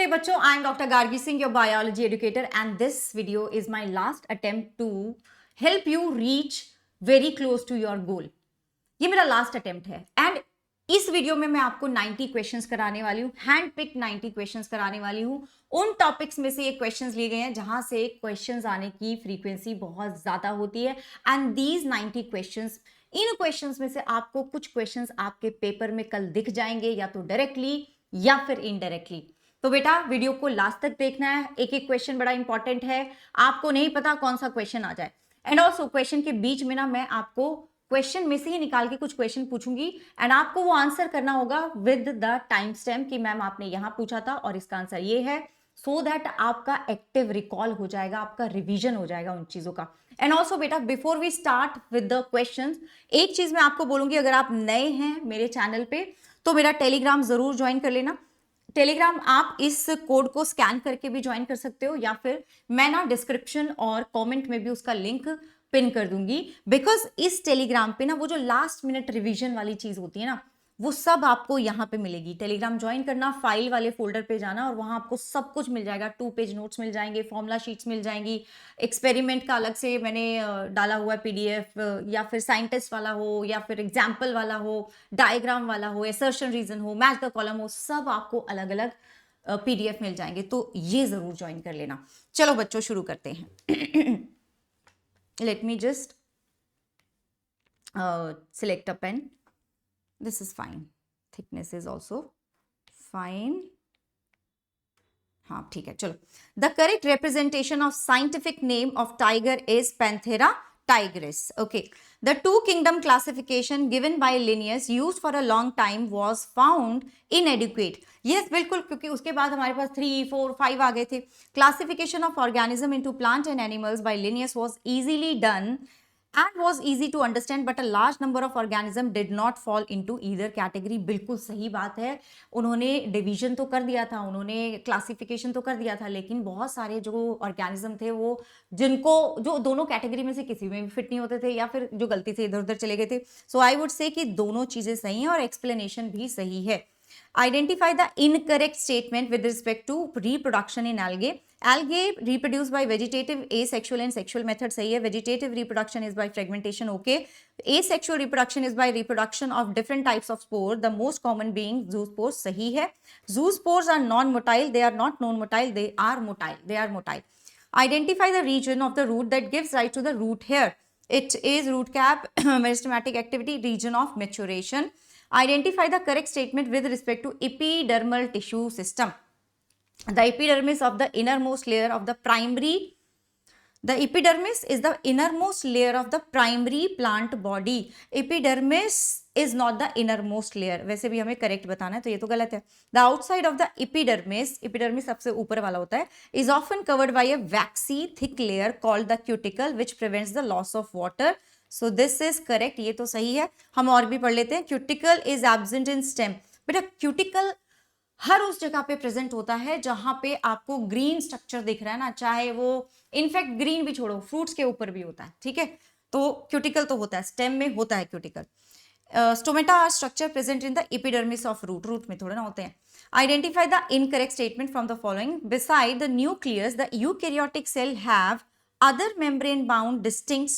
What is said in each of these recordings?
Hey बच्चों, I am Dr. Gargi Singh, your biology educator, and this video is my last attempt to help you reach very close to your goal. ये मेरा last attempt है and इस video में मैं आपको 90 questions कराने वाली हूँ, हैंड पिक 90 क्वेश्चंस कराने वाली हूँ। उन टॉपिक्स में से ये क्वेश्चंस लिए गए हैं जहां से क्वेश्चंस आने की फ्रीक्वेंसी बहुत ज्यादा होती है and these 90 questions, in questions में से आपको कुछ क्वेश्चंस आपके पेपर में कल दिख जाएंगे, या तो डायरेक्टली या फिर इनडायरेक्टली। तो बेटा वीडियो को लास्ट तक देखना है, एक एक क्वेश्चन बड़ा इंपॉर्टेंट है, आपको नहीं पता कौन सा क्वेश्चन आ जाए। एंड ऑल्सो क्वेश्चन के बीच में ना मैं आपको क्वेश्चन में से ही निकाल के कुछ क्वेश्चन पूछूंगी एंड आपको वो आंसर करना होगा विद द टाइम स्टैम्प कि मैम आपने यहां पूछा था और इसका आंसर ये है, सो दैट आपका एक्टिव रिकॉल हो जाएगा, आपका रिवीजन हो जाएगा उन चीजों का। एंड ऑल्सो बेटा before we start with the questions, एक चीज मैं आपको बोलूंगी, अगर आप नए हैं मेरे चैनल पे तो मेरा टेलीग्राम जरूर ज्वाइन कर लेना। टेलीग्राम आप इस कोड को स्कैन करके भी ज्वाइन कर सकते हो, या फिर मैं ना डिस्क्रिप्शन और कमेंट में भी उसका लिंक पिन कर दूंगी। बिकॉज इस टेलीग्राम पे ना वो जो लास्ट मिनट रिवीजन वाली चीज होती है ना, वो सब आपको यहाँ पे मिलेगी। टेलीग्राम ज्वाइन करना, फाइल वाले फोल्डर पे जाना और वहां आपको सब कुछ मिल जाएगा। 2 पेज नोट्स मिल जाएंगे, फॉर्मूला शीट्स मिल जाएंगी, एक्सपेरिमेंट का अलग से मैंने डाला हुआ है पीडीएफ, या फिर साइंटिस्ट वाला हो, या फिर एग्जाम्पल वाला हो, डायग्राम वाला हो, असर्शन रीजन हो, मैच द कॉलम हो, सब आपको अलग अलग पीडीएफ मिल जाएंगे। तो ये जरूर ज्वाइन कर लेना। चलो बच्चों शुरू करते हैं। Let me just select a pen. This is fine. Thickness is also fine. हाँ ठीक है, चलो। The correct representation of scientific name of tiger is Panthera tigris. Okay. The two kingdom classification given by Linnaeus used for a long time was found inadequate. Yes, बिल्कुल, क्योंकि उसके बाद हमारे पास 3, 4, 5 आ गए थे। Classification of organism into plant and animals by Linnaeus was easily done and was easy to understand, but a large number of organism did not fall into either category. बिल्कुल सही बात है, उन्होंने डिवीजन तो कर दिया था, उन्होंने क्लासिफिकेशन तो कर दिया था, लेकिन बहुत सारे जो ऑर्गेनिज्म थे वो जिनको जो दोनों कैटेगरी में से किसी में भी फिट नहीं होते थे, या फिर जो गलती से इधर उधर चले गए थे। सो आई वुड से कि दोनों चीजें सही हैं और एक्सप्लेनेशन भी सही है। Identify the incorrect statement with respect to reproduction in algae. Algae reproduce by vegetative, asexual and sexual method. सही है। Vegetative reproduction is by fragmentation. Okay. Asexual reproduction is by reproduction of different types of spore. The most common being zoospores. सही है। Zoospores are non-motile. They are not non-motile. They are motile. They are motile. Identify the region of the root that gives rise to the root hair. It is root cap, meristematic activity, region of maturation. Identify the correct statement with respect to epidermal tissue system. The epidermis of the innermost layer of the primary, the epidermis is the innermost layer of the primary plant body. Epidermis is not the innermost layer. वैसे भी हमें correct बताना है, तो ये तो गलत है। The outside of the epidermis, epidermis सबसे ऊपर वाला होता है, is often covered by a waxy thick layer called the cuticle, which prevents the loss of water. So this is correct, ये तो सही है। हम और भी पढ़ लेते हैं। Cuticle is absent in stem. बेटा क्यूटिकल हर उस जगह पे प्रेजेंट होता है जहां पे आपको ग्रीन स्ट्रक्चर दिख रहा है ना, चाहे वो इनफैक्ट ग्रीन भी छोड़ो, फ्रूट्स के ऊपर भी होता है, ठीक है। तो क्यूटिकल तो होता है, स्टेम में होता है cuticle. Stomata are structure present in the epidermis of root, root में थोड़े ना होते हैं। Identify the incorrect statement from the following. Beside the nucleus the eukaryotic cell have other membrane bound distinct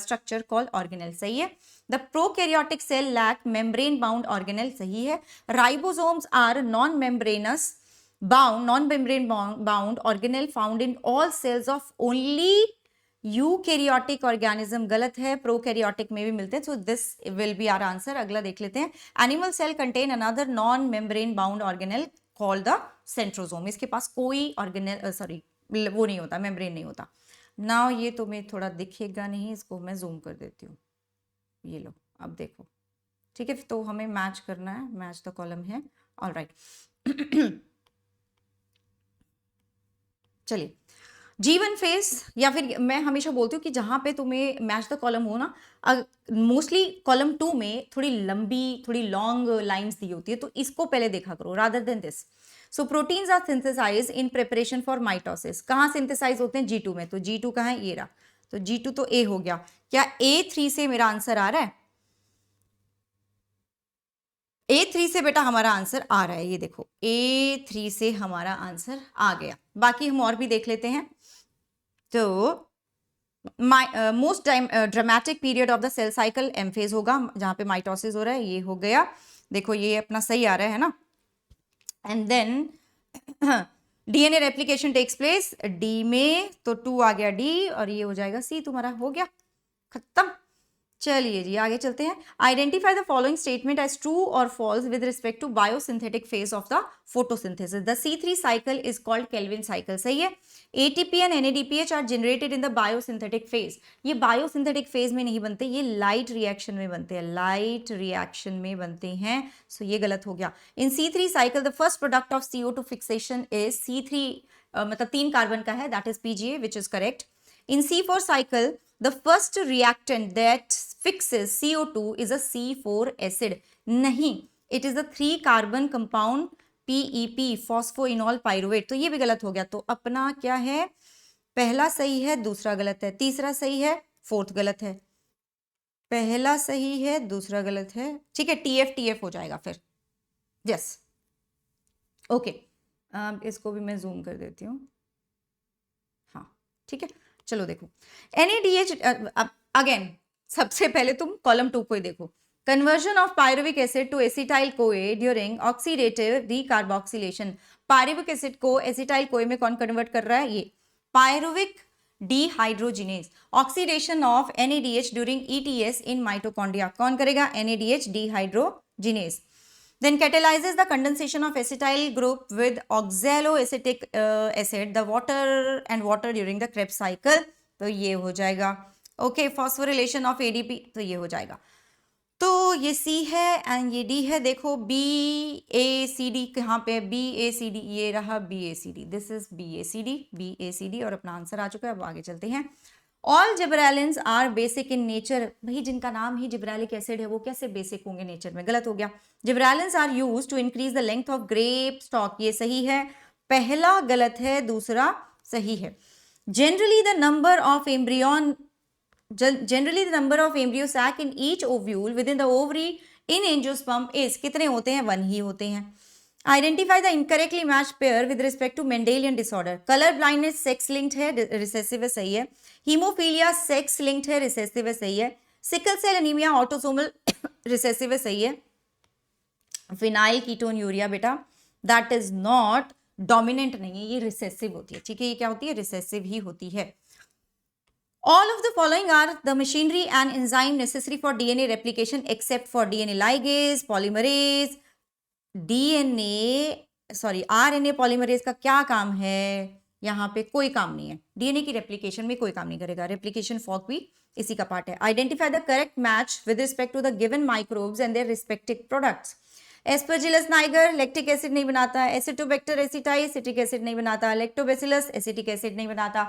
structure called organelle. सही है। The prokaryotic cell lack membrane bound organelle. सही है। Ribosomes are non-membranous non-membrane bound organelle found in all cells of only eukaryotic organism. गलत है, prokaryotic में भी मिलते हैं। So this will be our answer. अगला देख लेते हैं। Animal cell contain another non-membrane bound organelle called the centrosome. इसके पास कोई organelle वो नहीं होता, membrane नहीं होता। नाउ ये तुम्हें थोड़ा दिखेगा नहीं, इसको मैं जूम कर देती हूँ। ये लो, अब देखो, ठीक है। तो हमें मैच करना है, मैच द कॉलम है। ऑलराइट, चलिए। जीवन फेस, या फिर मैं हमेशा बोलती हूँ कि जहां पे तुम्हें मैच द कॉलम हो ना, मोस्टली कॉलम 2 में थोड़ी लंबी, थोड़ी लॉन्ग लाइंस दी होती है, तो इसको पहले देखा करो rather than this. So proteins are synthesize in preparation for mitosis. कहाँ सिंथेसाइज होते हैं? G2 में। तो G2 कहाँ है? ये रहा। तो G2 तो A हो गया। क्या A3 से मेरा आंसर आ रहा है? A3 से बेटा हमारा आंसर आ रहा है, ये देखो A3 से हमारा आंसर आ गया। बाकी हम और भी देख लेते हैं। तो most dramatic period of the cell cycle M phase होगा, जहां पे माइटोसिस हो रहा है, ये हो गया। देखो ये अपना सही आ रहा है ना। And then DNA replication takes place D में, तो 2 आ गया डी, और ये हो जाएगा सी, तुम्हारा हो गया खत्म। चलिए जी आगे चलते हैं। Identify the following statement as true और false with respect to biosynthetic phase of the photosynthesis. The C3 cycle is called Calvin cycle, सही है। ATP and NADPH are generated in the biosynthetic phase. ये biosynthetic phase में नहीं बनते, ये light reaction में बनते हैं, लाइट रिएक्शन में बनते हैं। सो ये गलत हो गया। इन C3 cycle the first product of CO2 fixation is C3, मतलब 3 कार्बन का है, that is PGA, which is correct. In C4 cycle, the first reactant that fixes CO2 is a C4 acid. नहीं, it is a 3 carbon compound PEP, phosphoenol pyruvate. तो ये भी गलत हो गया। तो अपना क्या है, पहला सही है, दूसरा गलत है, तीसरा सही है, फोर्थ गलत है। पहला सही है, दूसरा गलत है, ठीक है, TF हो जाएगा फिर। यस, ओके, इसको भी मैं जूम कर देती हूँ। हाँ ठीक है, चलो देखो NADH। अगेन सबसे पहले तुम कॉलम 2 को ही देखो। Conversion of pyruvic acid to acetyl CoA during oxidative decarboxylation. Pyruvic acid को एसिटाइल कोए में कौन कन्वर्ट कर रहा है, ये pyruvic dehydrogenase. Oxidation of NADH during ETS in mitochondria, कौन करेगा, NADH dehydrogenase. Then catalyzes the condensation of acetyl group with oxaloacetic acid, the water during the Krebs cycle. तो ये हो जाएगा। ओके, phosphorylation of ADP, तो ये हो जाएगा। तो ये C है एंड ये D है। देखो BACD कहाँ पे, BACD, ये रहा BACD, दिस इज BACD, और अपना आंसर आ चुका है। अब आगे चलते हैं। All gibberellins are basic in nature. भाई जिनका नाम ही जिब्रेलिक एसिड है वो कैसे बेसिक होंगे नेचर में, गलत हो गया। Gibberellins are used to increase the length of grape stock, ये सही है, पहला गलत है, दूसरा सही है। Generally the number of embryo sac in each ovule within the ovary in angiosperm is, कितने होते हैं, 1 ही होते हैं। Identify the incorrectly match pair with respect to Mendelian disorder. Colour blindness sex linked है, रिसेसिव है, सही है। हीमोफीलिया सेक्स लिंक्ड है, रिसेसिव है, सही है। Sickle cell anaemia autosomal recessive है, सही है। फिनाइल कीटोन यूरिया बेटा दैट इज नॉट डोमिनेंट, नहीं है, ये रिसेसिव होती है, ठीक है, ये क्या होती है, रिसेसिव ही होती है। All of the following are the machinery and enzyme necessary for DNA replication except for DNA ligase, polymerase, RNA polymerase का क्या काम है, यहाँ पे कोई काम नहीं है। DNA की रेप्लिकेशन में कोई काम नहीं करेगा, रेप्लिकेशन फॉर्क भी इसी का पार्ट है। Identify the correct match with respect to the given microbes and their respective products. Aspergillus niger lactic acid नहीं बनाता, एसिटोबैक्टर एसिटाई सिट्रिक एसिड नहीं बनाता, लैक्टोबैसिलस एसिटिक एसिड नहीं बनाता,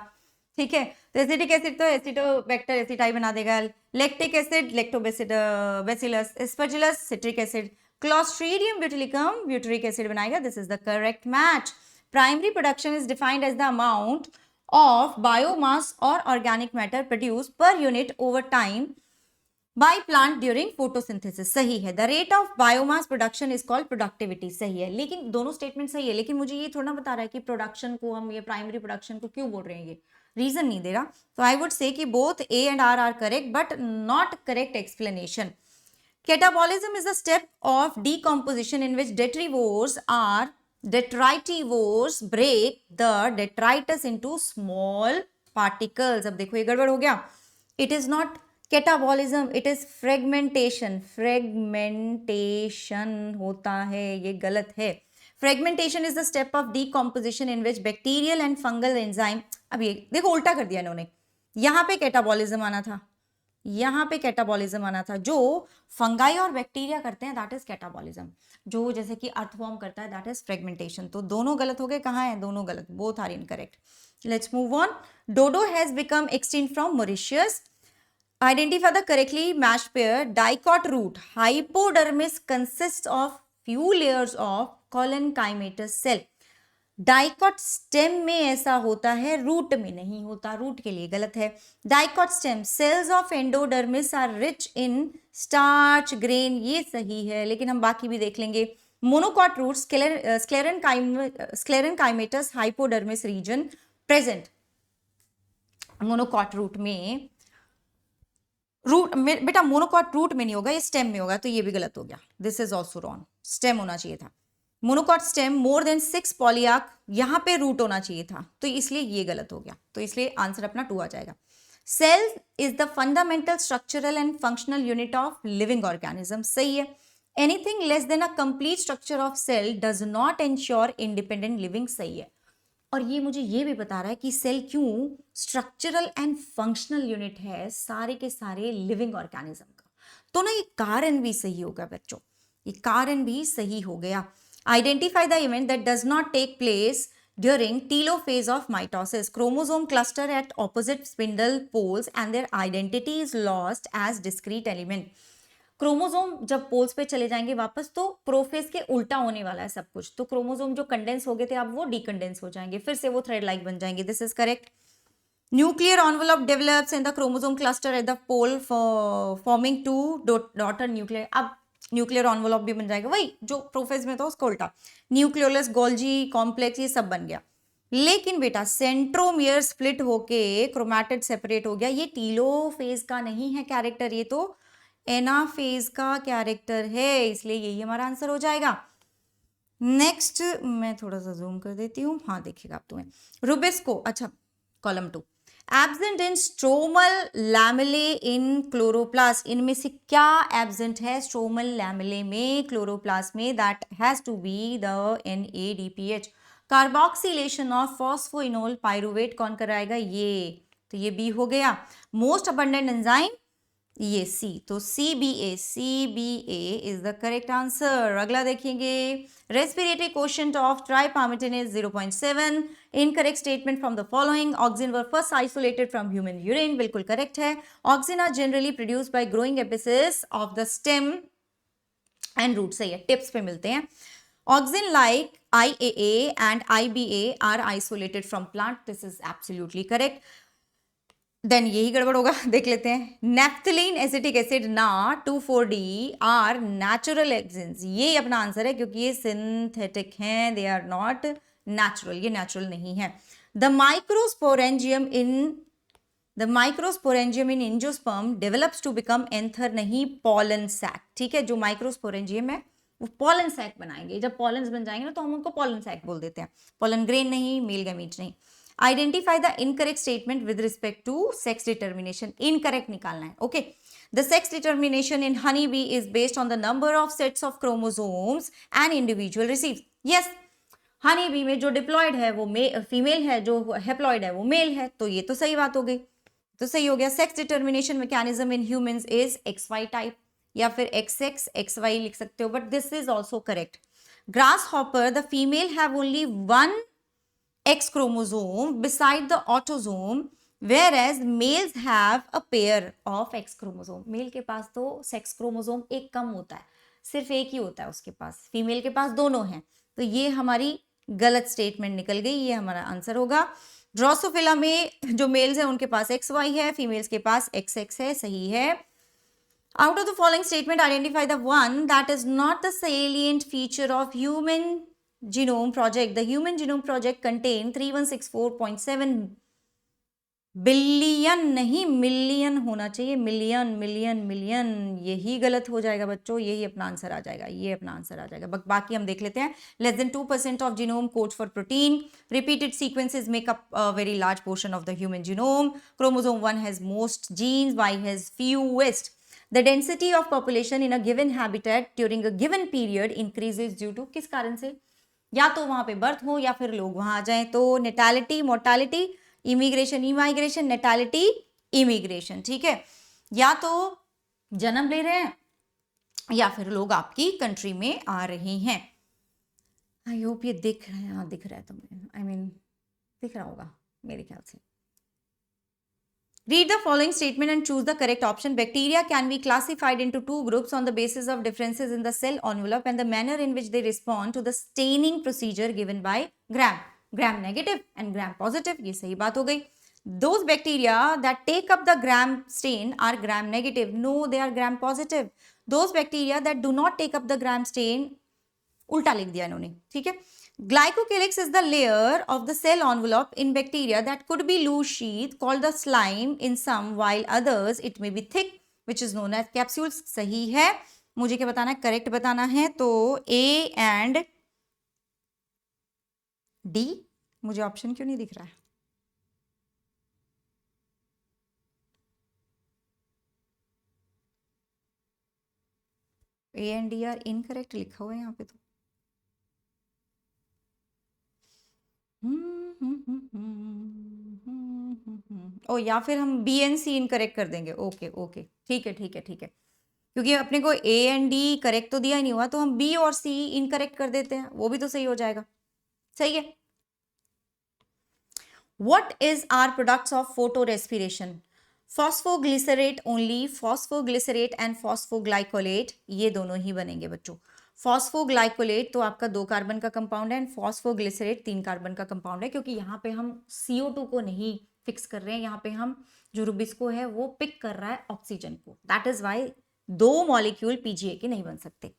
ठीक है। तो एसिटिक एसिड तो एसिटोबैक्टर एसिटाई बना देगा, lactic acid Lactobacillus, Aspergillus citric acid, Clostridium butylicum butyric acid बनाएगा, this is the correct match. Primary production is defined as the amount of biomass और organic matter produce per unit over time by plant during photosynthesis, सही है। The rate of biomass production is called productivity, सही है। लेकिन दोनों statement सही है, लेकिन मुझे ये थोड़ा बता रहा है कि प्रोडक्शन को हम ये प्राइमरी प्रोडक्शन को क्यों बोल रहे हैं, ये रीजन नहीं दे रहा। तो आई वुड से कि both A and R are correct but not correct explanation. Catabolism is the step of decomposition in which detritivores break the detritus into small particles। अब देखो ये गड़बड़ हो गया। It is not catabolism, it is fragmentation। fragmentation होता है, ये गलत है। Fragmentation is the step of decomposition in which bacterial and fungal enzyme, अब ये देखो उल्टा कर दिया इन्होंने, यहाँ पे कैटाबॉलिज्म आना था, यहाँ पे कैटाबॉलिज्म आना था। जो फंगाई और बैक्टीरिया करते हैं दैट इज कैटाबॉलिज्म, जो जैसे कि अर्थवॉर्म करता है दैट इज फ्रेगमेंटेशन। तो दोनों गलत हो गए, कहाँ है, दोनों गलत, both are incorrect. Let's move on. Dodo has become extinct from Mauritius. Identify the correctly matched pair. Dicot root hypodermis consist of few layers of collenchymatous cell। Dicot stem में ऐसा होता है, रूट में नहीं होता, रूट के लिए गलत है। Dicot stem cells of endodermis are rich in starch grain, ये सही है, लेकिन हम बाकी भी देख लेंगे। Monocot root sclerenchymatous hypodermis region present. Monocot root में बेटा मोनोकॉट रूट में नहीं होगा, ये स्टेम में होगा, तो ये भी गलत हो गया, this is also wrong, stem होना चाहिए था। Monocot stem more than 6 polyarch, यहां पे रूट होना चाहिए था, तो इसलिए ये गलत हो गया, तो इसलिए आंसर अपना 2 आ जाएगा। Cell is the fundamental structural and functional unit of living organism, सही है। Anything less than a complete structure of cell does not ensure independent living, सही है। और ये मुझे ये भी बता रहा है कि सेल क्यों स्ट्रक्चरल एंड फंक्शनल यूनिट है सारे के सारे लिविंग ऑर्गेनिज्म का, तो ना ये कारण भी सही होगा बच्चों, ये कारण भी सही हो गया। Identify the event that does not take place during telophase of mitosis, chromosome cluster at opposite spindle poles and their identity is lost as discrete element. Chromosome जब पोल्स पे चले जाएंगे वापस, तो प्रोफेज के उल्टा होने वाला है सब कुछ, तो क्रोमोसोम जो कंडेंस हो गए थे अब वो डीकंडेंस हो जाएंगे, फिर से वो थ्रेड लाइक बन जाएंगे, this is correct. Nuclear envelope develops in the chromosome cluster at the pole forming two daughter nuclear, अब न्यूक्लियर एनवेलप भी बन जाएगा, वही जो प्रोफेज में था उसका उल्टा, न्यूक्लियोलस गोल्जी कॉम्प्लेक्स ये सब बन गया। लेकिन बेटा सेंट्रोमियर स्प्लिट होके क्रोमैटिड सेपरेट हो गया, ये टीलोफेज का नहीं है कैरेक्टर, ये तो एनाफेज का कैरेक्टर है, इसलिए यही हमारा आंसर हो जाएगा। नेक्स्ट मैं थोड़ा सा जूम कर देती हूँ, हाँ देखिएगा आप तुम्हें रुबिस्को, अच्छा column 2, absent in stromal lamellae in chloroplast, इनमें से क्या एब्सेंट है स्ट्रोमल लैमेले में क्लोरोप्लास्ट में, that has to be the NADPH। Carboxylation of phosphoenol pyruvate कौन कराएगा, ये तो ये बी हो गया। मोस्ट अबंडेंट एंजाइम ये सी, तो CBA is the correct answer. अगला देखेंगे, respiratory quotient of tripalmitin is 0.7, incorrect statement from the following, auxin were first isolated from human urine, बिल्कुल करेक्ट है। Auxin are generally produced by growing apices of the stem and root, सही है, tips पे मिलते हैं। Auxin like IAA and IBA are isolated from plant, this is absolutely correct। Then यही गड़बड़ होगा, देख लेते हैं। नेफ्थलीन एसिटिक एसिड ना 2,4-D आर नेचुरल एक्सिन्स, ये अपना आंसर है क्योंकि ये सिंथेटिक हैं, दे आर नॉट नेचुरल, ये नेचुरल नहीं है। The microsporangium in angiosperm develops to become anther, नहीं पॉलन सैक, ठीक है, जो माइक्रोस्पोरेंजियम है वो पॉलन सैक बनाएंगे, जब पॉलन्स बन जाएंगे ना तो हम उनको पॉलन सैक बोल देते हैं, पॉलन ग्रेन नहीं, मेल गैमीट नहीं। Identify the incorrect statement with respect to sex determination, incorrect निकालना है, okay। The sex determination in honeybee is based on the number of sets of chromosomes an individual receives, yes। honeybee में जो diploid है वो female है, जो haploid है वो मेल है, तो ये तो सही बात हो गई, तो सही हो गया। Sex determination mechanism in humans is XY type या फिर XX XY लिख सकते हो, but this is also correct. Grass hopper the female have only 1 X chromosome beside the autosome, whereas males have a pair of X chromosome। Male के पास तो sex chromosome एक कम होता है, सिर्फ एक ही होता है उसके पास, फीमेल के पास दोनों हैं, तो ये हमारी गलत स्टेटमेंट निकल गई, ये हमारा आंसर होगा। ड्रोसोफिला में जो मेल्स हैं उनके पास XY है, फीमेल्स के पास XX है, सही है। Out of the following statement, identify the one that is not the salient feature of Human Genome Project। The Human Genome Project contain 3164.7 billion, नहीं मिलियन होना चाहिए, मिलियन मिलियन मिलियन, यही गलत हो जाएगा बच्चों, यही अपना आंसर आ जाएगा, ये अपना आंसर आ जाएगा। बाकी हम देख लेते हैं। Less than 2% of genome codes for protein, repeated sequences make up a very large portion of the human genome, chromosome 1 has most genes, Y has fewest। The density of population in a given habitat during a given period increases due to, किस कारण से, या तो वहां पे birth हो या फिर लोग वहां आ जाएं, तो नेटालिटी मोर्टालिटी, इमिग्रेशन इमाइग्रेशन, नेटालिटी इमिग्रेशन, ठीक है, या तो जन्म ले रहे हैं या फिर लोग आपकी कंट्री में आ रहे हैं। आई होप ये दिख रहा है, हाँ दिख रहा है तुम्हें, आई मीन दिख रहा होगा मेरे ख्याल से। Read the following statement and choose the correct option. Bacteria can be classified into two groups on the basis of differences in the cell envelope and the manner in which they respond to the staining procedure given by Gram. Gram negative and Gram positive. ये सही बात हो गई. Those bacteria that take up the Gram stain are Gram negative. No, they are Gram positive. Those bacteria that do not take up the Gram stain, उल्टा लिख दिया इन्होंने. ठीक है. Glycocalyx is the layer of the cell envelope in bacteria that could be loose sheath called the slime in some, while others it may be thick, which is known as capsules. सही है. मुझे क्या बताना है? Correct बताना है. तो A and D. मुझे ऑप्शन क्यों नहीं दिख रहा है? A and D are incorrect लिखा हुआ है यहाँ पे तो. ओ या फिर हम बी एंड सी इनकरेक्ट कर देंगे. ओके ओके ठीक है ठीक है ठीक है. क्योंकि अपने को ए एंड डी करेक्ट तो दिया ही नहीं हुआ, तो हम बी और सी इनकरेक्ट कर देते हैं, वो भी तो सही हो जाएगा. सही है. What is are products of photorespiration? Phosphoglycerate only, phosphoglycerate and phosphoglycolate, ये दोनों ही बनेंगे बच्चों. फॉस्फोग्लाइकोलेट तो आपका 2 कार्बन का कंपाउंड है एंड फॉस्फोग्लिसरेट 3 कार्बन का कंपाउंड है, क्योंकि यहाँ पे हम CO2 को नहीं फिक्स कर रहे हैं, यहाँ पे हम जो रुबिस्को है वो पिक कर रहा है ऑक्सीजन को. That is why 2 molecule PGA के नहीं बन सकते.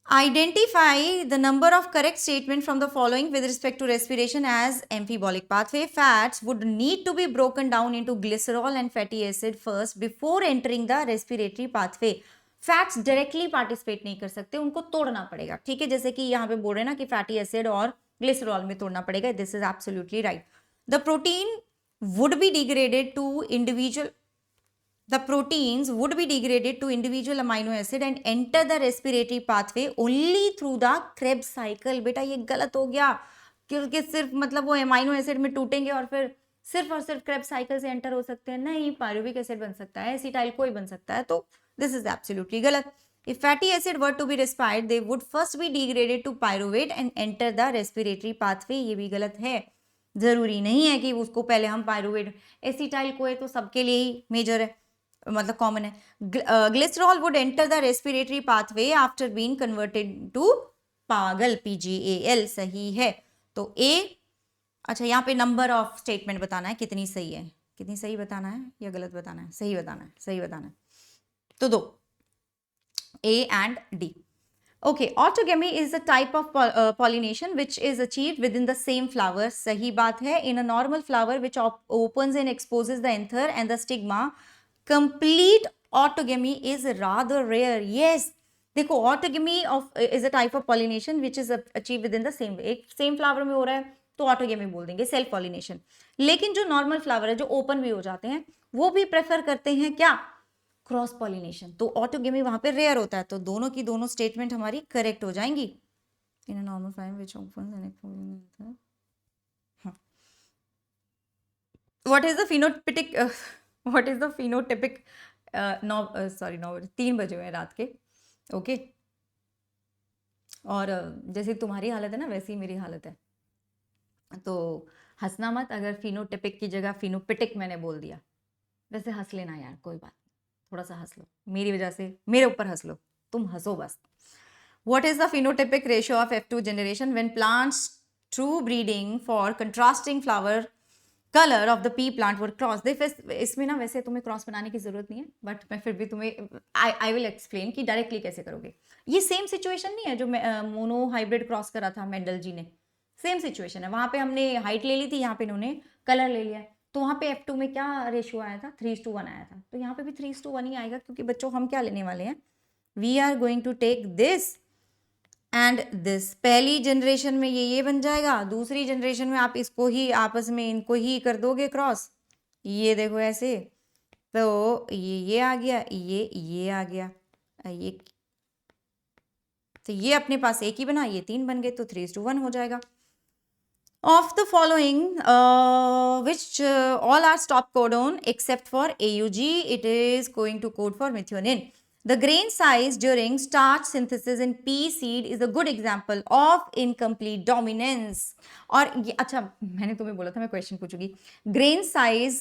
Identify the number of correct statement from the following with respect to respiration as amphibolic pathway. Fats would need to be broken down into glycerol and fatty acid first before entering the respiratory pathway. Fats directly participate नहीं कर सकते, उनको तोड़ना पड़ेगा. ठीक है, जैसे कि यहाँ पे बोल रहे हैं ना कि फैटी एसिड और ग्लिसरॉल में तोड़ना पड़ेगा. This is absolutely right. The protein would be degraded to individual The proteins would be degraded to individual amino acid and enter the respiratory pathway only through the Krebs cycle. बेटा ये गलत हो गया, क्योंकि सिर्फ मतलब वो अमाइनो एसिड में टूटेंगे और फिर और सिर्फ Krebs साइकिल से एंटर हो सकते हैं. नहीं, पायरुविक एसिड बन सकता है, एसिटाइल कोई बन सकता है. तो दिस इज एब्सोल्युटली गलत. If fatty acid were to be respired, they would first be degraded to pyruvate and enter the respiratory pathway. ये भी गलत है. जरूरी नहीं है कि उसको पहले हम पायरुवेट, एसिटाइल को है तो सबके लिए ही मेजर है, मतलब कॉमन है. Glycerol would enter the respiratory pathway after being converted to पागल, PGAL. सही है. तो ए. अच्छा, यहाँ पे नंबर ऑफ स्टेटमेंट बताना है, कितनी सही है, कितनी सही बताना है या गलत बताना है? सही बताना है, सही बताना है. तो 2, A and D. Okay, autogamy is a type of pollination which is achieved within the same flower. सही बात है. In a normal flower which opens and exposes the anther and the stigma, complete autogamy is rather rare. Yes, देखो autogamy is a type of pollination which is achieved within the same way. एक same flower में हो रहा है तो autogamy बोल देंगे, self pollination. लेकिन जो normal flower है, जो open भी हो जाते हैं, वो भी prefer करते हैं क्या? Cross pollination. तो ऑटोगेमी वहां पे रेयर होता है. तो दोनों की दोनों स्टेटमेंट हमारी करेक्ट हो जाएंगी. In a normal flower which opens and exposes. What is the phenotypic, what is the phenotypic, sorry 3 बजे हुए रात के. ओके. और जैसे तुम्हारी हालत है ना, वैसी मेरी हालत है. तो हंसना मत अगर फिनोटिपिक की जगह फिनोपिटिक मैंने बोल दिया. वैसे हंस लेना यार, कोई बात, थोड़ा सा हंस लो, मेरी वजह से मेरे ऊपर हंस लो, तुम हंसो बस. What is the phenotypic ratio of F2 generation when plants true breeding for contrasting flower color of the pea plant were crossed? देखो इसमें ना वैसे तुम्हें क्रॉस बनाने की जरूरत नहीं है, बट मैं फिर भी तुम्हें आई विल एक्सप्लेन कि डायरेक्टली कैसे करोगे. ये सेम सिचुएशन नहीं है जो मोनो हाइब्रिड क्रॉस करा था मेंडल जी ने. सेम सिचुएशन है. वहां पे हमने हाइट ले ली थी, यहाँ पे इन्होंने कलर ले लिया है. तो वहाँ पे F2 में क्या रेशियो आया था? 3:1 आया था. तो यहाँ पे भी 3:1 ही आएगा, क्योंकि बच्चों हम क्या लेने वाले हैं? We are going to take this and this. पहली जनरेशन में ये बन जाएगा, दूसरी जनरेशन में आप इसको ही आपस में इनको ही कर दोगे क्रॉस. ये देखो ऐसे, तो ये आ गया, ये आ गया, ये तो ये अपने पास एक ही बना, ये 3 बन गए, तो 3:1 हो जाएगा. Of the following, which all are stop codon except for AUG, it is going to code for methionine. The grain size during starch synthesis in pea seed is a good example of incomplete dominance. और ये अच्छा, मैंने तुम्हें बोला था मैं question पूछूंगी. Grain size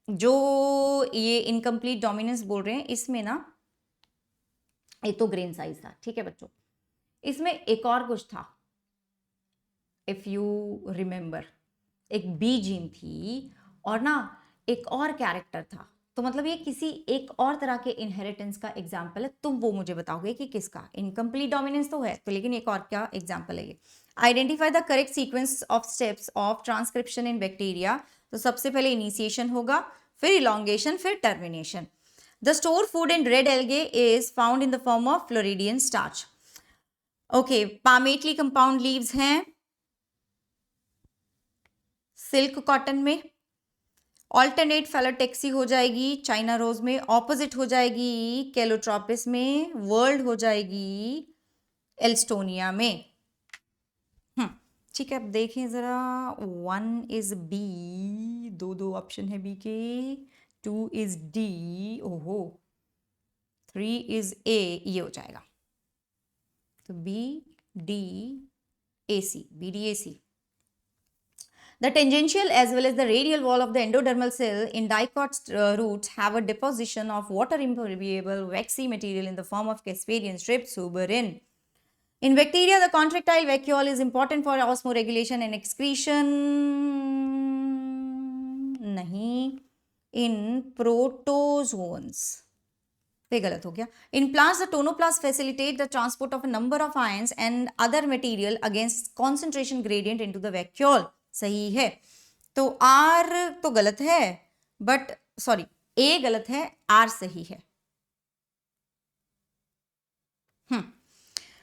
जो ये इनकम्प्लीट डोमिनेंस बोल रहे हैं, इसमें ना एक तो ग्रेन साइज था, ठीक है बच्चों, इसमें एक और कुछ था, इफ यू रिमेंबर, एक बी जीन थी और ना एक और कैरेक्टर था. तो मतलब ये किसी एक और तरह के इनहेरिटेंस का एग्जाम्पल है. तुम वो मुझे बताओगे कि किसका. इनकम्प्लीट डोमिनेंस तो है तो, लेकिन एक और क्या एग्जाम्पल है ये. Identify the correct sequence of steps of transcription in bacteria. तो सबसे पहले इनिशिएशन होगा, फिर इलोंगेशन, फिर termination. The store food in red algae is found in the form of Floridean starch. Okay, palmately compound leaves हैं silk cotton में. Alternate phyllotaxy हो जाएगी चाइना रोज में. ऑपोजिट हो जाएगी कैलोट्रोपिस में. वर्ल्ड हो जाएगी एल्स्टोनिया में. ठीक है, अब देखें जरा. 1 इज बी, दो ऑप्शन है बी के. 2 इज डी, ओहो. 3 इज ए, ये हो जाएगा. तो B D A C, B D A C. The tangential as well as the radial wall of the endodermal cell in dicot roots have a deposition of water impermeable waxy material in the form of Casparian strip suberin. In bacteria, the contractile vacuole is important for osmoregulation and excretion. नहीं. In protozoans. ये गलत हो गया. In plants, the tonoplast facilitate the transport of a number of ions and other material against concentration gradient into the vacuole. सही है. तो are तो गलत है, बट सॉरी, ए गलत है, आर सही है.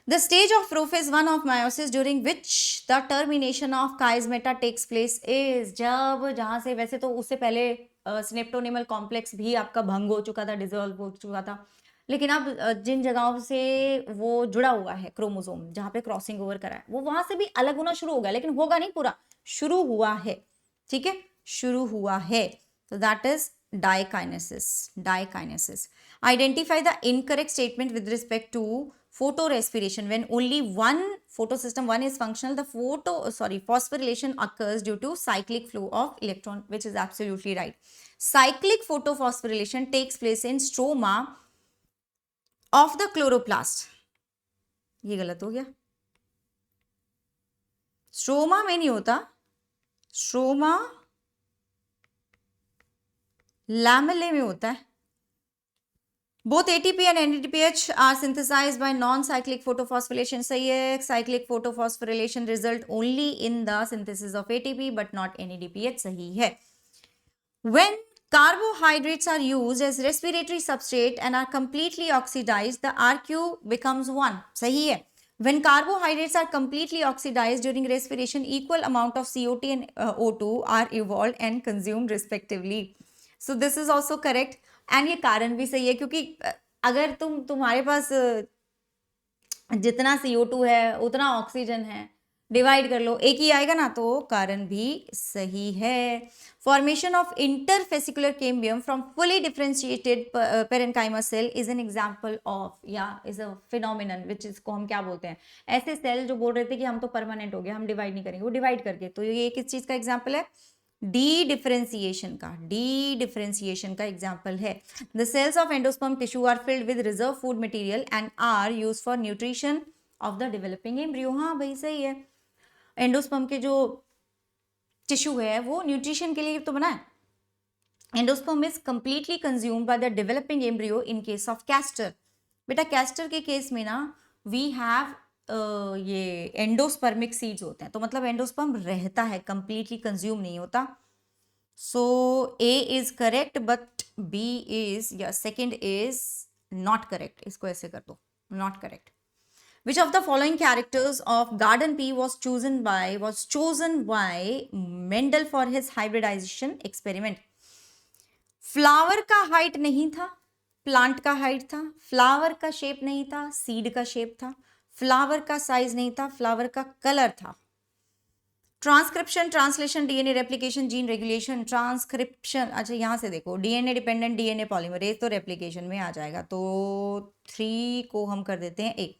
The stage of prophase 1 of meiosis during which the termination of chiasmata takes place is, जब जहां से, वैसे तो उससे पहले स्नेप्टोनेमल कॉम्प्लेक्स भी आपका भंग हो चुका था, डिसॉल्व हो चुका था, लेकिन अब जिन जगहों से वो जुड़ा हुआ है क्रोमोसोम, जहां पे क्रॉसिंग ओवर करा है, वो वहां से भी अलग होना शुरू हो गया, लेकिन होगा नहीं पूरा, शुरू हुआ है. ठीक है, शुरू हुआ है. तो that is diakinesis. Diakinesis. Identify the incorrect statement with respect to photorespiration. When only one photosystem 1 is functional, the phosphorylation occurs due to cyclic flow of electron, which is absolutely right. Cyclic photophosphorylation takes place in stroma of the chloroplast. ये गलत हो गया. Stroma में नहीं होता, stroma लैमेले में होता है. Both ATP and NADPH are synthesized by non-cyclic photophosphorylation. सही है. Cyclic photophosphorylation result only in the synthesis of ATP but not NADPH. सही है. When carbohydrates are used as respiratory substrate and are completely oxidized, the RQ becomes 1. सही है. When carbohydrates are completely oxidized during respiration, equal amount of CO2 and O2 are evolved and consumed respectively. So this is also correct. And ये कारण भी सही है, क्योंकि अगर तुम्हारे पास जितना CO2 है उतना ऑक्सीजन है, डिवाइड कर लो, एक ही आएगा ना, तो कारण भी सही है. Formation of interfascicular cambium from fully differentiated parenchyma cell is an example of, या इज अ फिनोमिनन विच इसको हम क्या बोलते हैं, ऐसे सेल जो बोल रहे थे कि हम तो परमानेंट हो गए, हम डिवाइड नहीं करेंगे, वो डिवाइड करके. तो ये किस चीज का एग्जाम्पल है? डी डिफरेंशिएशन का एग्जाम्पल है. The cells of endosperm tissue are filled with reserve food material and are used for nutrition of the developing embryo. हाँ भाई सही है. एंडोस्पर्म के जो टिश्यू है वो न्यूट्रिशन के लिए तो बना है. Endosperm is completely consumed by the developing embryo in case of castor. बेटा कैस्टर के केस में ना वी हैव ये एंडोस्पर्मिक सीड्स होते हैं, तो मतलब एंडोस्पर्म रहता है, कंप्लीटली कंज्यूम नहीं होता. So A is correct but B is, या सेकंड इज नॉट करेक्ट. इसको ऐसे कर दो, not correct. Which of the following characters of garden pea was chosen by Mendel for his hybridization experiment? Flower का height नहीं था, plant का height था. फ्लावर का शेप नहीं था, सीड का शेप था. फ्लावर का साइज नहीं था, फ्लावर का कलर था. Transcription, translation, DNA replication, gene regulation, transcription, अच्छा यहाँ से देखो डीएनए डिपेंडेंट डीएनए पॉलीमरेज तो रेप्लिकेशन में आ जाएगा, तो 3 को हम कर देते हैं A.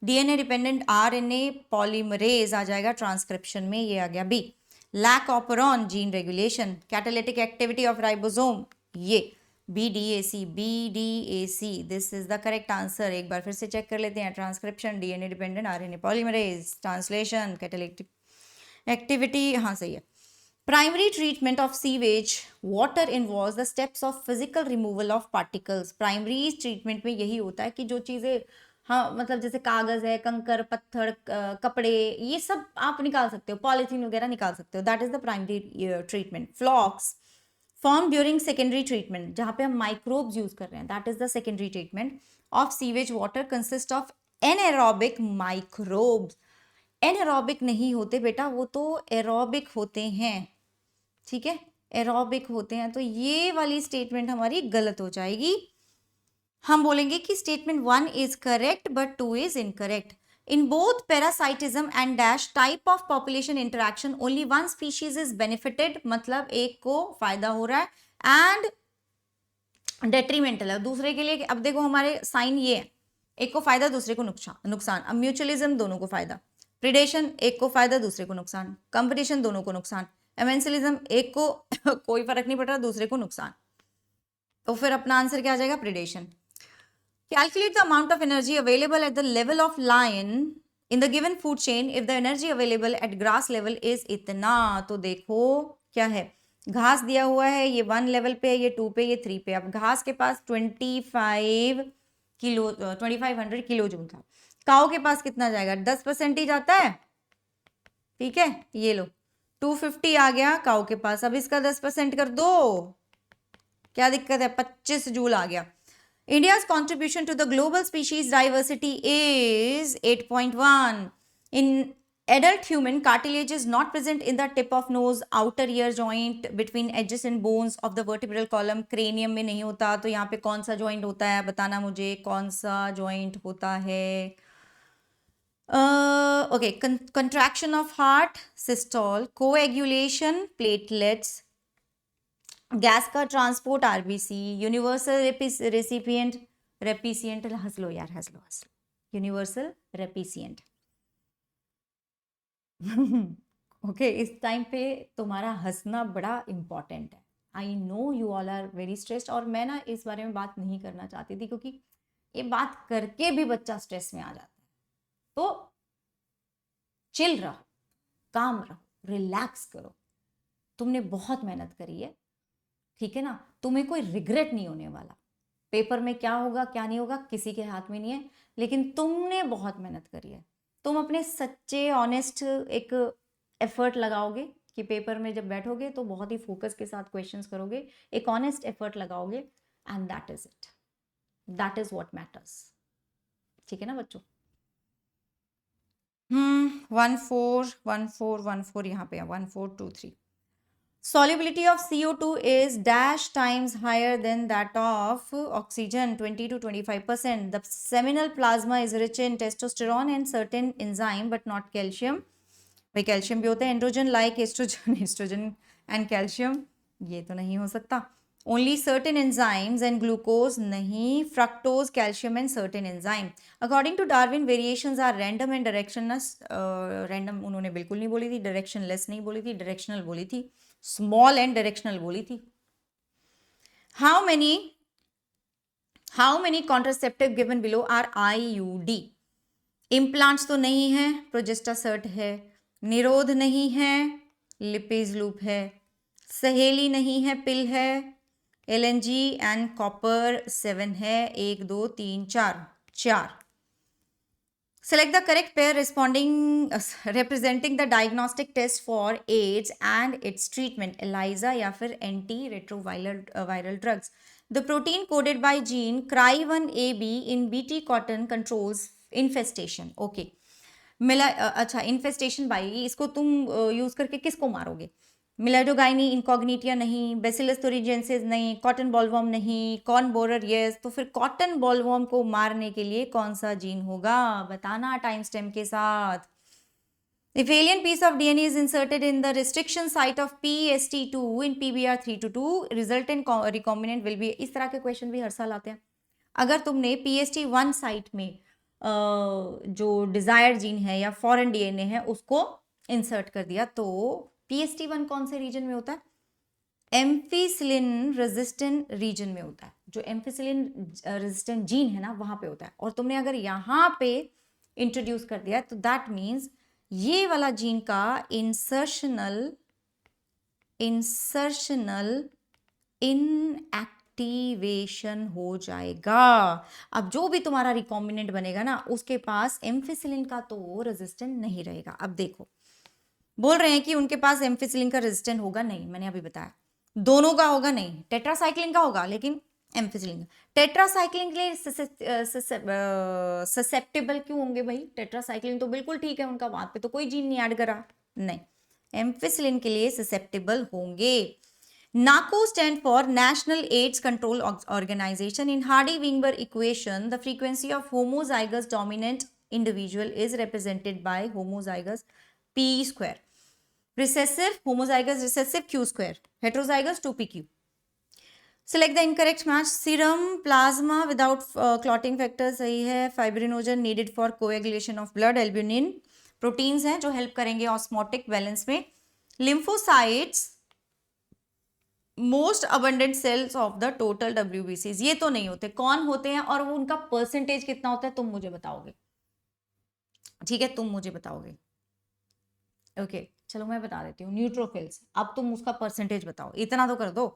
DNA dependent RNA polymerase आ जाएगा ट्रांसक्रिप्शन में, ये आ गया B. Lac operon, gene regulation. Catalytic activity of ribosome, ये BDAC, BDAC, this is the correct answer. एक बार फिर से चेक कर लेते हैं। Transcription, DNA dependent RNA polymerase, translation, catalytic activity, हाँ सही है। Primary treatment of sewage water involves the steps of physical removal of particles. Primary treatment में यही होता है कि जो चीज़ें, हाँ मतलब जैसे कागज है, कंकर, पत्थर, कपड़े, ये सब आप निकाल सकते हो, पॉलीथीन वगैरह निकाल सकते हो, that is the primary treatment. Flocs form during secondary treatment, जहाँ पे हम माइक्रोब्स यूज कर रहे हैं, that is the secondary treatment of sewage water consist of anaerobic microbes. Anaerobic नहीं होते बेटा, वो तो एरोबिक होते हैं, ठीक है, एरोबिक होते हैं। तो ये वाली स्टेटमेंट हमारी गलत हो जाएगी। हम बोलेंगे कि statement 1 is correct but 2 is incorrect. In both parasitism and dash type of population interaction only one species is benefited, मतलब एक को फायदा हो रहा है, एंड डेट्रीमेंटल है दूसरे के लिए। अब देखो हमारे साइन ये है, एक को फायदा दूसरे को नुकसान। अब म्यूचुअलिज्म दोनों को फायदा, प्रिडेशन एक को फायदा दूसरे को नुकसान, कंपटीशन दोनों को नुकसान, एमेंसिलिज्म एक को कोई फर्क नहीं पड़ रहा दूसरे को नुकसान। तो फिर अपना आंसर क्या आ जाएगा? Predation. Calculate the amount of energy available at the level of lion in the given food chain if the energy available at grass level is इतना। तो देखो क्या है, घास दिया हुआ है, ये 1 लेवल पे, ये 2 पे, ये 3 पे। अब घास के पास 2500 किलो जूल था, काऊ के पास कितना जाएगा? 10% ही जाता है, ठीक है, ये लो 250 आ गया काऊ के पास। अब इसका 10% कर दो, क्या दिक्कत है? 25 जूल आ गया। India's contribution to the global species diversity is 8.1. In adult human, cartilage is not present in the tip of nose, outer ear joint between adjacent bones of the vertebral column. Cranium में नहीं होता, तो यहाँ पे कौन सा joint होता है? बताना मुझे, कौन सा joint होता है? Okay, contraction of heart, systole, coagulation, platelets, गैस का ट्रांसपोर्ट आरबीसी, यूनिवर्सल रेपिसिएंट, हंस लो यार, हंस लो, यूनिवर्सल रेपिसिएंट। ओके, इस टाइम पे तुम्हारा हंसना बड़ा इंपॉर्टेंट है। I know you all are very stressed, और मैं ना इस बारे में बात नहीं करना चाहती थी, क्योंकि ये बात करके भी बच्चा स्ट्रेस में आ जाता है। तो चिल रहो, काम रहो, रिलैक्स करो, तुमने बहुत मेहनत करी है, ठीक है ना, तुम्हें कोई रिग्रेट नहीं होने वाला। पेपर में क्या होगा क्या नहीं होगा किसी के हाथ में नहीं है, लेकिन तुमने बहुत मेहनत करी है। तुम अपने सच्चे ऑनेस्ट एक एफर्ट लगाओगे कि पेपर में जब बैठोगे तो बहुत ही फोकस के साथ क्वेश्चंस करोगे, एक ऑनेस्ट एफर्ट लगाओगे, and that is it, that is what matters, ठीक है ना बच्चों? 1414 यहाँ पे है, 1423। Solubility of CO2 is dash times higher than that of oxygen, 20 to 25%. The seminal plasma is rich in testosterone and certain enzyme but not calcium. भाई calcium भी होता है, androgen like oestrogen and calcium, ये तो नहीं हो सकता। Only certain enzymes and glucose, नहीं, fructose, calcium and certain enzyme. According to Darwin, variations are random and directionless. Random उन्होंने बिल्कुल नहीं बोली थी, directionless नहीं बोली थी, directional बोली थी, small and directional बोली थी। How many contraceptive given below are IUD? Implants तो नहीं है, प्रोजेस्टासर्ट है, निरोध नहीं है, लिपिज लूप है, सहेली नहीं है, पिल है, LNG एंड कॉपर 7 है, 1 2 3 4। Select the correct pair representing the diagnostic test for AIDS and its treatment, ELISA या फिर antiretroviral drugs. The protein coded by gene CRY1AB in BT cotton controls infestation. Okay. अच्छा, infestation by, इसको तुम use करके किसको मारोगे? मिलाडोगाइनी इनकॉग्निटिया नहीं, bacillus thuringiensis नहीं, कॉटन बॉलवॉर्म नहीं, कॉर्न बोरर यस। तो फिर कॉटन बॉलवॉर्म को मारने के लिए कौन सा जीन होगा? बताना टाइम स्टेम के साथ। If alien piece of DNA is inserted in the restriction site of PST2 in PBR322, resultant recombinant will be, इस तरह के क्वेश्चन भी हर साल आते हैं. अगर तुमने PST1 साइट में जो डिजायर्ड जीन है या फॉरेन डीएनए है उसको इंसर्ट कर दिया तो PST1 कौन से रीजन में होता है? एम्फिसिलिन रेजिस्टेंट रीजन में होता है. जो एम्फिसिलिन रेजिस्टेंट जीन है ना वहां पे होता है. और तुमने अगर यहाँ पे इंट्रोड्यूस कर दिया तो दैट मीन्स ये वाला जीन का इंसर्शनल इनएक्टिवेशन हो जाएगा. अब जो भी तुम्हारा रिकॉम्बिनेंट बनेगा ना उसके पास एम्फिसिलिन का तो रेजिस्टेंट नहीं रहेगा. अब देखो बोल रहे हैं कि उनके पास एम्फिसिलिन का रेजिस्टेंट होगा नहीं, मैंने अभी बताया. दोनों का होगा नहीं, टेट्रासाइक्लिन का होगा लेकिन एम्फिसिलिन. टेट्रासाइक्लिन के लिए ससेप्टेबल क्यों होंगे भाई? टेट्रासाइक्लिन तो बिल्कुल ठीक है उनका, वहां पे तो कोई जीन नहीं ऐड करा. नहीं, एम्फिसिलिन के लिए ससेप्टेबल होंगे. NACO stand for National AIDS Control Organization. In Hardy-Weinberg equation, the frequency of homozygous dominant individual is represented by homozygous P square. Recessive, homozygous recessive Q square. Heterozygous 2PQ. Select the incorrect match. Serum plasma without clotting factor सही है. Fibrinogen needed for coagulation of blood. Albumin proteins हैं जो help करेंगे osmotic balance में. Lymphocytes most abundant cells of the total WBCs. ये तो नहीं होते. कौन होते हैं और वो उनका परसेंटेज कितना होता है तुम मुझे बताओगे. ठीक है, तुम मुझे बताओगे. ओके चलो मैं बता देती हूँ. न्यूट्रोफिल्स. अब तुम उसका परसेंटेज बताओ, इतना तो कर दो.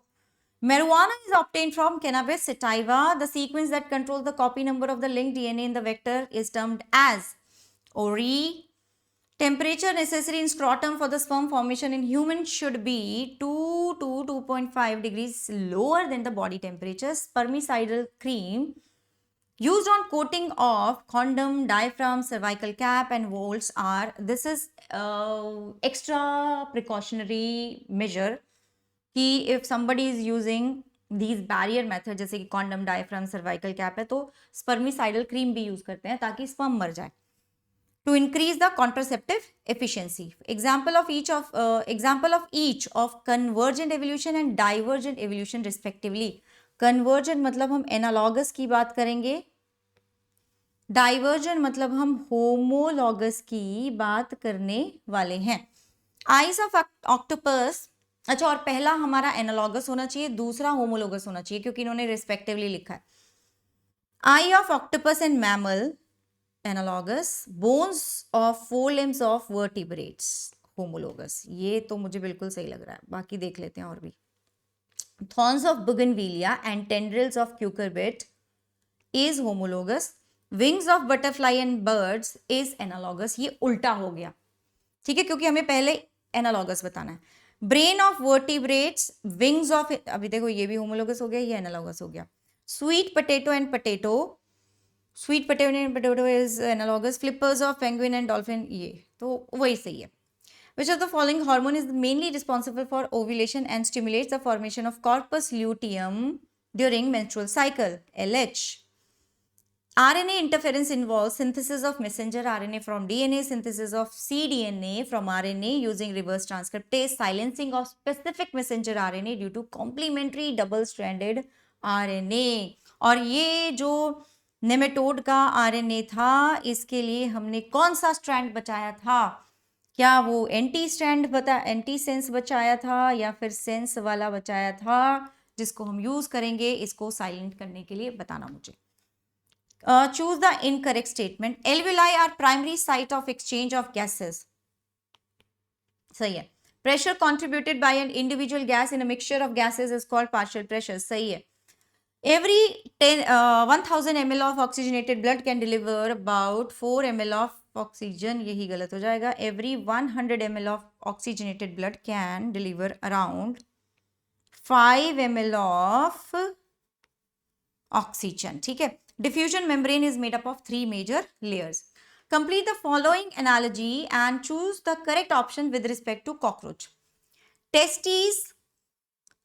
Marijuana is obtained from Cannabis sativa. The sequence that controls the copy number of the linked DNA in the vector is termed as ORI. Temperature necessary in scrotum for the sperm formation in humans should be 2 to 2.5 degrees lower than the body temperature. Spermicidal cream used on coating of condom, diaphragm, cervical cap and volts are, this is extra precautionary measure कि if somebody is using these barrier method जैसे कि condom, diaphragm, cervical cap है तो spermicidal cream भी use करते हैं ताकि sperm मर जाए. To increase the contraceptive efficiency. Example of each of convergent evolution and divergent evolution respectively. Convergent मतलब हम analogous की बात करेंगे. Divergent मतलब हम homologous की बात करने वाले हैं. Eyes of octopus. अच्छा, और पहला हमारा analogous होना चाहिए, दूसरा homologous होना चाहिए क्योंकि इन्होंने respectively लिखा है. Eye of octopus and mammal analogous. Bones of four limbs of vertebrates homologous. ये तो मुझे बिल्कुल सही लग रहा है, बाकी देख लेते हैं और भी. Thorns of bougainvillea and tendrils of cucurbit is homologous. Wings of butterfly and birds is analogous. ये उल्टा हो गया, ठीक है, क्योंकि हमें पहले एनालॉगस बताना है. Brain of vertebrates, wings of, अभी देखो ये भी होमोलोगस हो गया, ये एनालॉगस हो गया. Sweet potato and potato, sweet potato and potato is analogous. Flippers of penguin and dolphin, ये तो वही सही है. Which of the following hormone is mainly responsible for ovulation and stimulates the formation of corpus luteum during menstrual cycle? LH. RNA interference involves synthesis of messenger RNA from DNA, synthesis of cDNA from RNA using reverse transcriptase, silencing of specific messenger RNA due to complementary double-stranded RNA. और ये जो nematode का RNA था, इसके लिए हमने कौन सा स्ट्रैंड बचाया था? क्या वो एंटी सेंस बचाया था या फिर सेंस वाला बचाया था जिसको हम यूज करेंगे इसको साइलेंट करने के लिए? बताना मुझे. Choose the incorrect statement. Alveoli are primary site of exchange of gases. सही है. Pressure contributed by an individual gas in a mixture of gases is called partial pressure. सही है. Every 1000 ml of oxygenated blood can deliver about 4 ml of oxygen. यही गलत हो जाएगा. Every 100 ml of oxygenated blood can deliver around 5 ml of oxygen. ठीक है. Diffusion membrane is made up of 3 major layers. Complete the following analogy and choose the correct option with respect to cockroach. Testes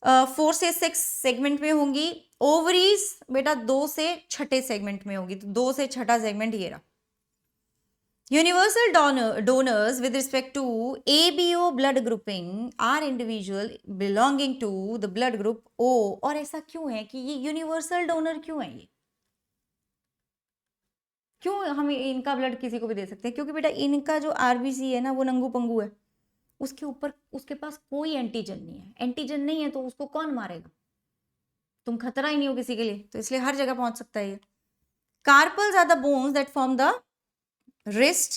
4 से 6 segment में होंगी. Ovaries बेटा 2 से 6 segment में होगी. तो 2 से 6 सेगमेंट ये रहा. Universal donors with respect to ABO blood grouping are individual belonging to the blood group O. और ऐसा क्यों है कि ये यूनिवर्सल डोनर क्यों है? ये क्यों हम इनका ब्लड किसी को भी दे सकते हैं? क्योंकि बेटा इनका जो आरबीसी है ना वो नंगू पंगू है, उसके ऊपर उसके पास कोई एंटीजन नहीं है। एंटीजन नहीं है तो उसको कौन मारेगा? तुम खतरा ही नहीं हो किसी के लिए, तो इसलिए हर जगह पहुंच सकता है ये। Carpals are the bones that form the wrist.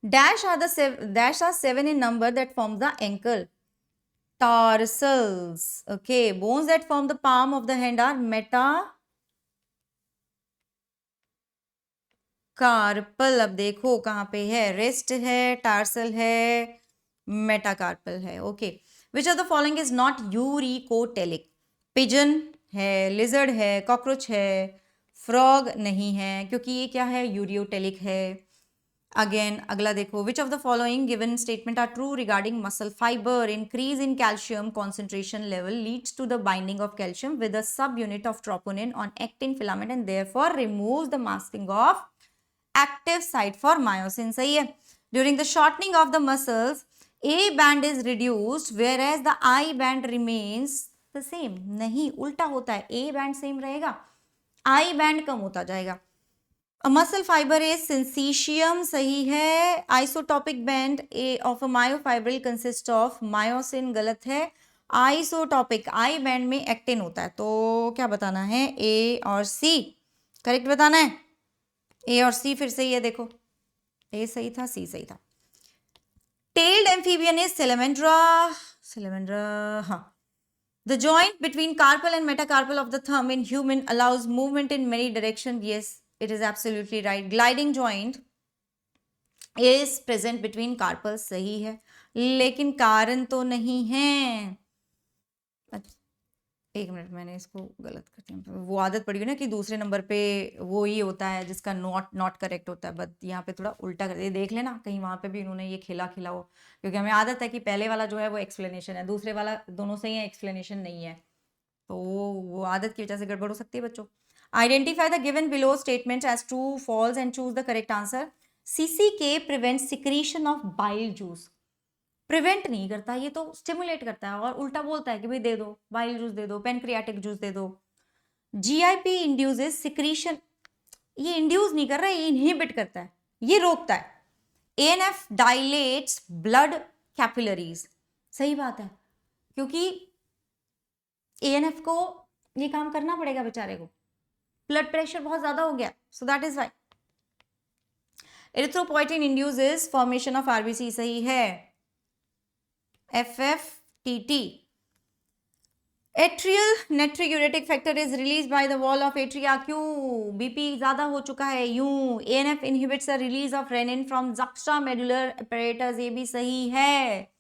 Dash are 7 in number that form the ankle. Tarsals. Okay, bones that form the palm of the hand are metacarpal. अब देखो कहाँ पे है, wrist है, tarsal है, metacarpal है. Okay, which of the following is not uricotelic? Pigeon है, lizard है, cockroach है, frog नहीं है, क्योंकि ये क्या है, यूरियोटेलिक है. अगेन अगला देखो, which of the following given statement are true regarding muscle fibre? Increase in calcium concentration level leads to the binding of calcium with a subunit of troponin on actin filament and therefore removes the masking of active site for myosin. सही है. During the shortening of the muscles A band is reduced whereas the I band remains the same. नहीं, उल्टा होता है, A band same रहेगा, I band कम होता जाएगा. Muscle fibre is syncytium. सही है. Isotropic band of a myofibril consist of myosin. गलत है. आइसोटॉपिक आई बैंड में एक्टिन होता है. तो क्या बताना है, ए और सी करेक्ट बताना है. ए और सी फिर से ये देखो, ए सही था, सी सही था. Tailed amphibian is salamander. Salamander, हाँ. The joint between carpal and metacarpal of the thumb in human allows movement in many directions. Yes, it is absolutely right. Gliding joint is present between carpals. सही है, लेकिन कारण तो नहीं है. एक minute, मैंने इसको गलत कर दिया. वो आदत पड़ी हुई ना कि दूसरे नंबर पे वो ही होता है जिसका नॉट करेक्ट होता है, बट यहाँ पे थोड़ा उल्टा कर दिया. देख लेना कहीं वहाँ पे भी इन्होंने ये खेला हो, क्योंकि हमें आदत है कि पहले वाला जो है वो एक्सप्लेनेशन है, दूसरे वाला दोनों सही है, एक्सप्लेनेशन नहीं है. तो वो आदत की वजह से गड़बड़ हो सकती है बच्चों. Identify the given below statement as true false and choose the correct answer. CCK prevent secretion of bile juice. Prevent नहीं करता, ये तो स्टिमुलेट करता है और उल्टा बोलता है कि भाई दे दो, बाइल जूस दे दो, पेनक्रियाटिक जूस दे दो. GIP induces secretion. ये इंड्यूस नहीं कर रहा है, ये इनहिबिट करता है, ये रोकता है. ANF dilates blood capillaries. सही बात है, क्योंकि ANF को ये काम करना पड़ेगा बेचारे को, ब्लड प्रेशर बहुत ज्यादा हो गया, so that is why. Erythropoietin induces formation of RBC. सही है. FFTT. Atrial natriuretic factor is release by the wall of atria. क्यों? BP ज्यादा हो चुका है. यूं. ANF inhibits the release of renin from juxtamedullary apparatus. ये भी सही है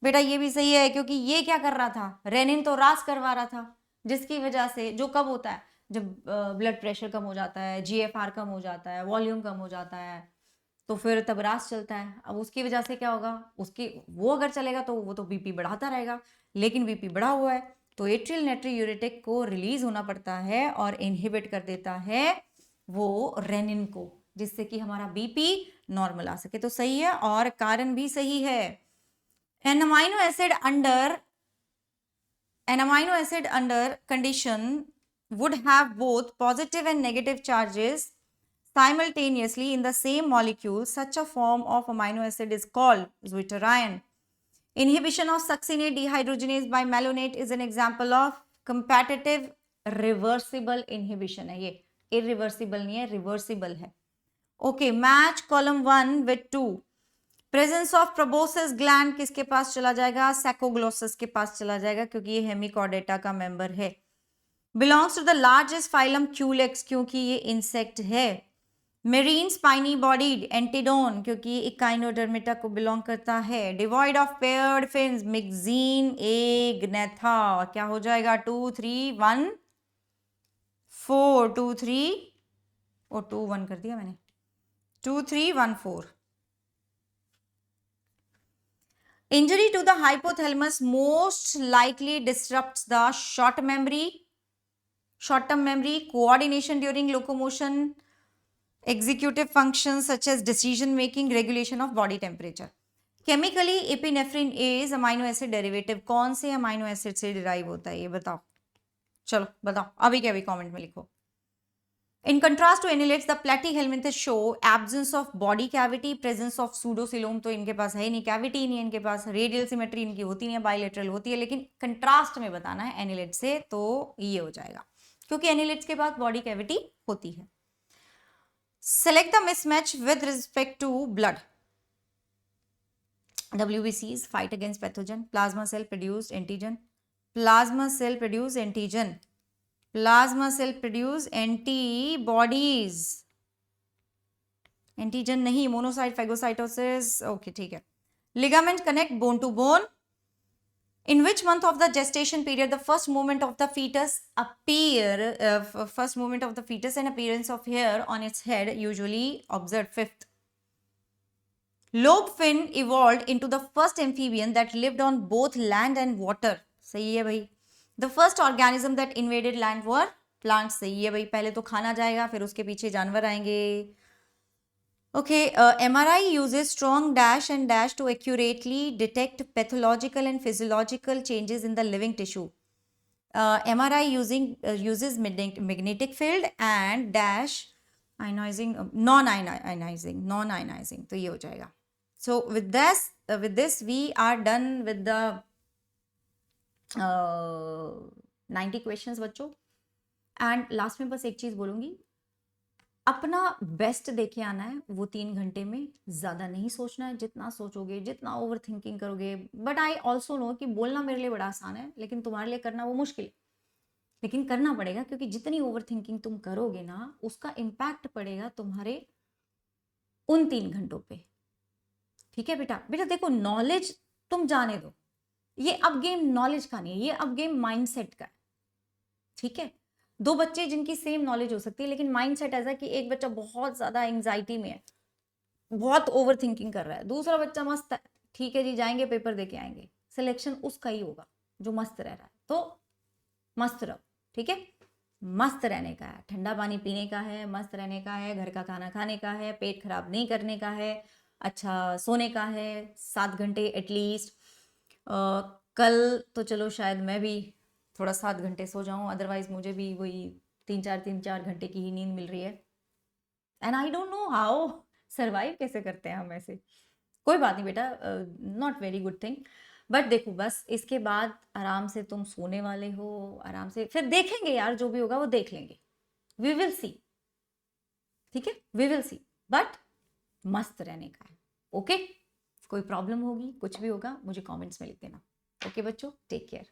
बेटा, ये भी सही है, क्योंकि ये क्या कर रहा था, रेनिन तो रास करवा रहा था, जिसकी वजह से जो कब होता है, जब ब्लड प्रेशर कम हो जाता है, GFR कम हो जाता है, वॉल्यूम कम हो जाता है, तो फिर तब रास चलता है. अब उसकी वजह से क्या होगा, उसकी वो अगर चलेगा तो वो तो BP बढ़ाता रहेगा, लेकिन BP बढ़ा हुआ है तो एट्रियल नेट्रीयूरेटिक को रिलीज होना पड़ता है और इनहिबिट कर देता है वो रेनिन को, जिससे कि हमारा BP नॉर्मल आ सके. तो सही है और कारण भी सही है. An amino acid under condition would have both positive and negative charges simultaneously in the same molecule. Such a form of amino acid is called zwitterion. Inhibition of succinate dehydrogenase by malonate is an example of competitive reversible inhibition. है ये, irreversible नहीं है, reversible है. Okay, match column 1 with 2. Presence of proboscis gland किसके पास चला जाएगा, सैकोग्लोसस के पास चला जाएगा, क्योंकि ये हेमिकॉर्डेटा का मेंबर है. Belongs to the largest phylum Culex, क्योंकि ये इंसेक्ट है. मेरीन स्पाइनी बॉडीड एंटीडोन, क्योंकि ये इकाइनोडर्मिटा को बिलोंग करता है. Devoid of paired fins, मिक्जीन Agnatha. क्या हो जाएगा, 2 3 1 4 2 3 और 2 1 कर दिया मैंने, 2 3 1 4. Injury to the hypothalamus most likely disrupts the short-term memory, coordination during locomotion, executive functions such as decision making, regulation of body temperature. Chemically epinephrine is amino acid derivative. कौन से amino acid से derive होता है ये बताओ, चलो बताओ अभी के अभी कमेंट में लिखो. In contrast to annelids, the platyhelminthes show absence of body cavity, presence of pseudocoelom. तो इनके पास है नहीं, कैविटी नहीं है इनके पास, रेडियल सिमेट्री इनकी होती नहीं है, बायलेटरल होती है, लेकिन कंट्रास्ट में बताना है एनिलिड से तो ये हो जाएगा, क्योंकि एनिलिड्स के पास बॉडी कैविटी होती है. Select the mismatch with respect to blood. WBCs fight against pathogen. Plasma cell produced antigen. Plasma cell produce antigen. Plasma cell produce antibodies. Antigen नहीं, monocyte phagocytosis. Okay, ठीक है. Ligament connect bone to bone. In which month of the gestation period the first movement of the fetus and appearance of hair on its head usually observed? Fifth. Lobe fin evolved into the first amphibian that lived on both land and water. सही है भाई. The first organism that invaded land were plants. सही है भाई. पहले तो खाना जाएगा, फिर उसके पीछे जानवर आएंगे. Okay, MRI uses strong dash and dash to accurately detect pathological and physiological changes in the living tissue. MRI uses magnetic field and dash ionizing, non-ionizing. तो ये हो जाएगा. So with this we are done with the 90 questions बच्चों. And last में बस एक चीज बोलूंगी, अपना बेस्ट देके आना है. वो 3 घंटे में ज़्यादा नहीं सोचना है. जितना सोचोगे, जितना ओवर थिंकिंग करोगे, बट आई ऑल्सो नो कि बोलना मेरे लिए बड़ा आसान है, लेकिन तुम्हारे लिए करना वो मुश्किल है. लेकिन करना पड़ेगा, क्योंकि जितनी ओवर थिंकिंग तुम करोगे ना, उसका इम्पैक्ट पड़ेगा तुम्हारे उन 3 घंटों पे. ठीक है बेटा. बेटा देखो, नॉलेज तुम जाने दो, ये अब गेम नॉलेज का नहीं है, ये अब गेम माइंडसेट का है. ठीक है. 2 बच्चे जिनकी सेम नॉलेज हो सकती है, लेकिन माइंडसेट ऐसा है कि एक बच्चा बहुत ज्यादा एंजाइटी में है, बहुत ओवर थिंकिंग कर रहा है, दूसरा बच्चा मस्त है, ठीक है जी जाएंगे पेपर देके आएंगे. सिलेक्शन उसका ही होगा जो मस्त रह रहा है. तो मस्त रहो. ठीक है. मस्त रहने का है, ठंडा पानी पीने का है, मस्त रहने का है, घर का खाना खाने का है, पेट खराब नहीं करने का है, अच्छा सोने का है 7 घंटे एटलीस्ट. कल तो चलो शायद मैं भी थोड़ा 7 घंटे सो जाऊं, अदरवाइज मुझे भी वही 3-4 घंटे की ही नींद मिल रही है. And I don't know how survive कैसे करते हैं हम ऐसे. कोई बात नहीं बेटा, not very good thing. But देखो, बस इसके बाद आराम से तुम सोने वाले हो, आराम से फिर देखेंगे यार, जो भी होगा वो देख लेंगे. We will see. ठीक है, वी विल सी. बट मस्त रहने का है. ओके. कोई प्रॉब्लम होगी, कुछ भी होगा, मुझे कमेंट्स में लिख देना. ओके बच्चों, टेक केयर.